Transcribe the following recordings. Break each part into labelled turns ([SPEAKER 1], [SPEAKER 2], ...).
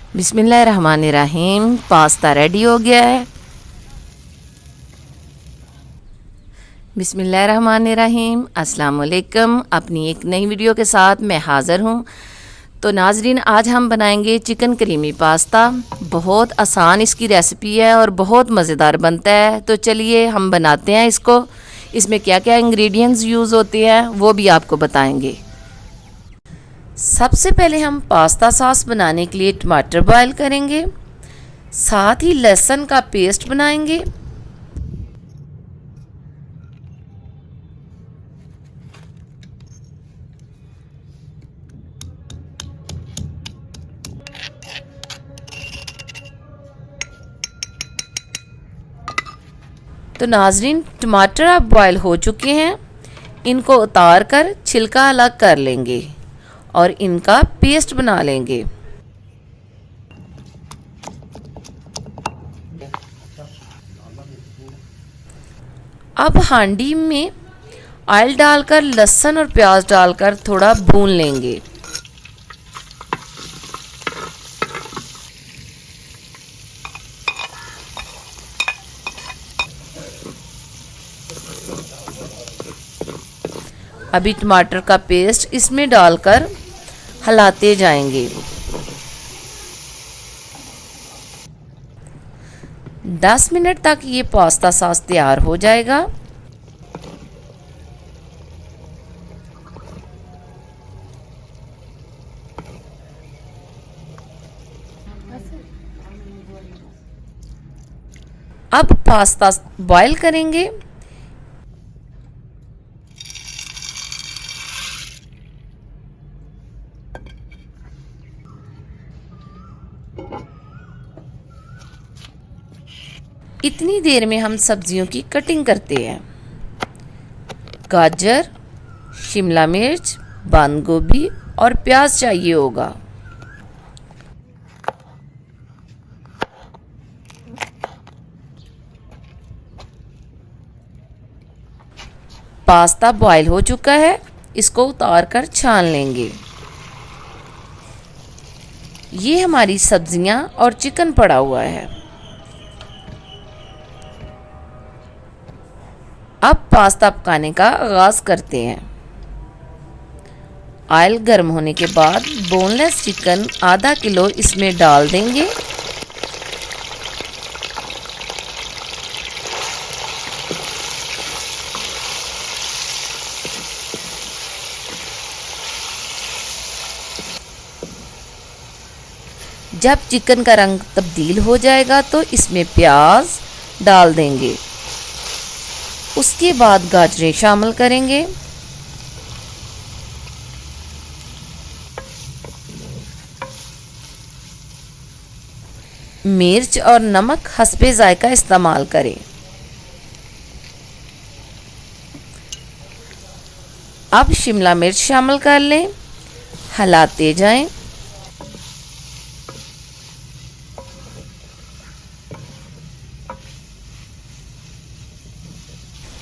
[SPEAKER 1] बिस्मिल्लाहिर्रहमानिर्रहीम। Pasta ready हो गया है। बिस्मिल्लाहिर्रहमानिर्रहीम। अस्सलाम वालेकुम। अपनी एक नई वीडियो के साथ मैं हाज़िर हूँ। तो नाजरीन, आज हम बनाएंगे चिकन क्रीमी पास्ता। बहुत आसान इसकी रेसिपी है और बहुत मज़ेदार बनता है। तो चलिए हम बनाते हैं इसको। इसमें क्या क्या इंग्रेडिएंट्स यूज़ होते हैं वो भी आपको बताएंगे। सबसे पहले हम पास्ता सॉस बनाने के लिए टमाटर बॉयल करेंगे, साथ ही लहसुन का पेस्ट बनाएंगे। तो नाजरीन, टमाटर अब बॉयल हो चुके हैं। इनको उतार कर छिलका अलग कर लेंगे और इनका पेस्ट बना लेंगे। अब हांडी में ऑयल डालकर लहसुन और प्याज डालकर थोड़ा भून लेंगे। अभी टमाटर का पेस्ट इसमें डालकर हिलाते जाएंगे। 10 मिनट तक ये पास्ता सॉस तैयार हो जाएगा। अब पास्ता बॉईल करेंगे। इतनी देर में हम सब्जियों की कटिंग करते हैं। गाजर, शिमला मिर्च, बंद गोभी और प्याज चाहिए होगा। पास्ता बॉईल हो चुका है, इसको उतार कर छान लेंगे। ये हमारी सब्जियां और चिकन पड़ा हुआ है। अब पास्ता पकाने का आगाज़ करते हैं। ऑयल गर्म होने के बाद बोनलेस चिकन आधा किलो इसमें डाल देंगे। जब चिकन का रंग तब्दील हो जाएगा तो इसमें प्याज डाल देंगे। उसके बाद गाजरें शामिल करेंगे। मिर्च और नमक हस्बे जायका इस्तेमाल करें। अब शिमला मिर्च शामिल कर लें, हिलाते जाएं।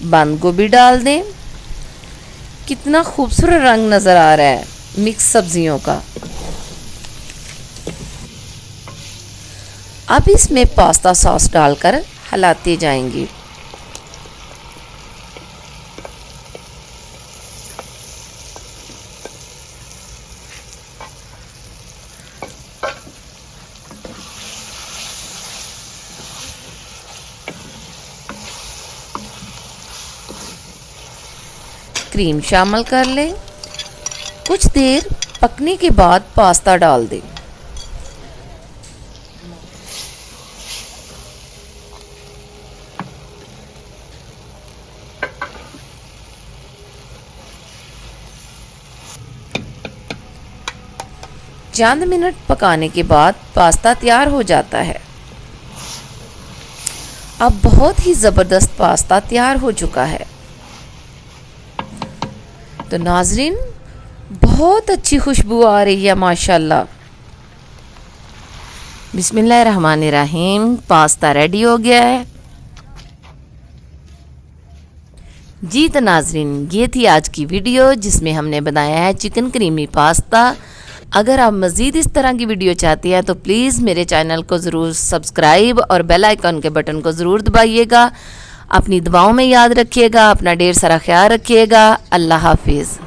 [SPEAKER 1] बंद गोभी डाल दें। कितना खूबसूरत रंग नज़र आ रहा है मिक्स सब्जियों का। अब इसमें पास्ता सॉस डालकर हिलाते जाएंगे। क्रीम शामिल कर लें। कुछ देर पकने के बाद पास्ता डाल दें। चंद मिनट पकाने के बाद पास्ता तैयार हो जाता है। अब बहुत ही ज़बरदस्त पास्ता तैयार हो चुका है। तो नाजरीन, बहुत अच्छी खुशबू आ रही है माशाल्लाह। बिस्मिल्लाहिर्रहमानिर्रहीम। पास्ता रेडी हो गया है। जी तो नाजरीन, ये थी आज की वीडियो जिसमें हमने बनाया है चिकन क्रीमी पास्ता। अगर आप मज़ीद इस तरह की वीडियो चाहती हैं तो प्लीज़ मेरे चैनल को ज़रूर सब्सक्राइब और बेल आइकन के बटन को ज़रूर दबाइएगा। अपनी दुआओं में याद रखिएगा। अपना ढेर सारा ख्याल रखिएगा। अल्लाह हाफिज़।